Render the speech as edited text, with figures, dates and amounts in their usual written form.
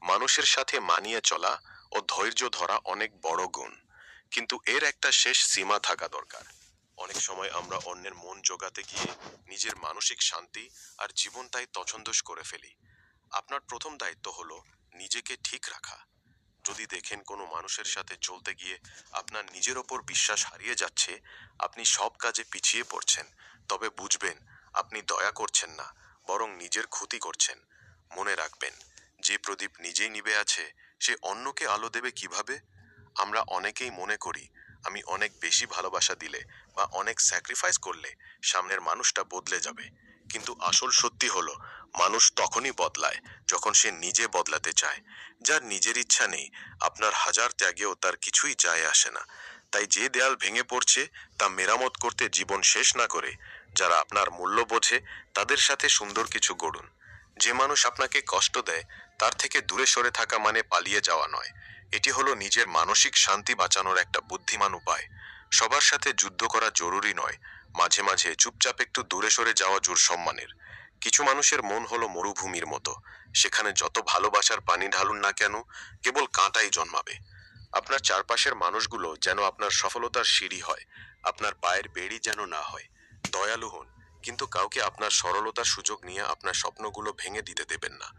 মানুষের সাথে মানিয়ে চলা ও ধৈর্য ধরা অনেক বড় গুণ, কিন্তু এর একটা শেষ সীমা থাকা দরকার। অনেক সময় আমরা অন্যের মন জোগাতে গিয়ে নিজের মানসিক শান্তি আর জীবনটাই তছনছ করে ফেলি। আপনার প্রথম দায়িত্ব হলো নিজেকে ঠিক রাখা। যদি দেখেন কোনো মানুষের সাথে চলতে গিয়ে আপনার নিজের ওপর বিশ্বাস হারিয়ে যাচ্ছে, আপনি সব কাজে পিছিয়ে পড়ছেন, তবে বুঝবেন আপনি দয়া করছেন না, বরং নিজের ক্ষতি করছেন। মনে রাখবেন, যে প্রদীপ নিজেই নিভে আছে সে অন্যকে আলো দেবে কিভাবে? আমরা অনেকেই মনে করি আমি অনেক বেশি ভালোবাসা দিলে বা অনেক স্যাক্রিফাইস করলে সামনের মানুষটা বদলে যাবে। কিন্তু আসল সত্যি হলো, মানুষ তখনই বদলায় যখন সে নিজে বদলাতে চায়। যার নিজের ইচ্ছা নেই, আপনার হাজার ত্যাগেও তার কিছুই যায় আসে না। তাই যে দেয়াল ভেঙে পড়ছে তা মেরামত করতে জীবন শেষ না করে, যারা আপনার মূল্য বোঝে তাদের সাথে সুন্দর কিছু গড়ুন। যে মানুষ আপনাকে কষ্ট দেয় তার থেকে দূরে সরে থাকা মানে পালিয়ে যাওয়া নয়, এটি হলো নিজের মানসিক শান্তি বাঁচানোর একটা বুদ্ধিমান উপায়। সবার সাথে যুদ্ধ করা জরুরি নয়, মাঝে মাঝে চুপচাপ একটু দূরে সরে যাওয়া জোর সম্মানের। কিছু মানুষের মন হলো মরুভূমির মতো, সেখানে যত ভালোবাসার পানি ঢালুন না কেন, কেবল কাঁটাই জন্মাবে। আপনার চারপাশের মানুষগুলো যেন আপনার সফলতার সিঁড়ি হয়, আপনার পায়ের বেড়ি যেন না হয়। দয়ালু হন, কিন্তু কাউকে আপনার সরলতার সুযোগ নিয়ে আপনার স্বপ্নগুলো ভেঙে দিতে দেবেন না।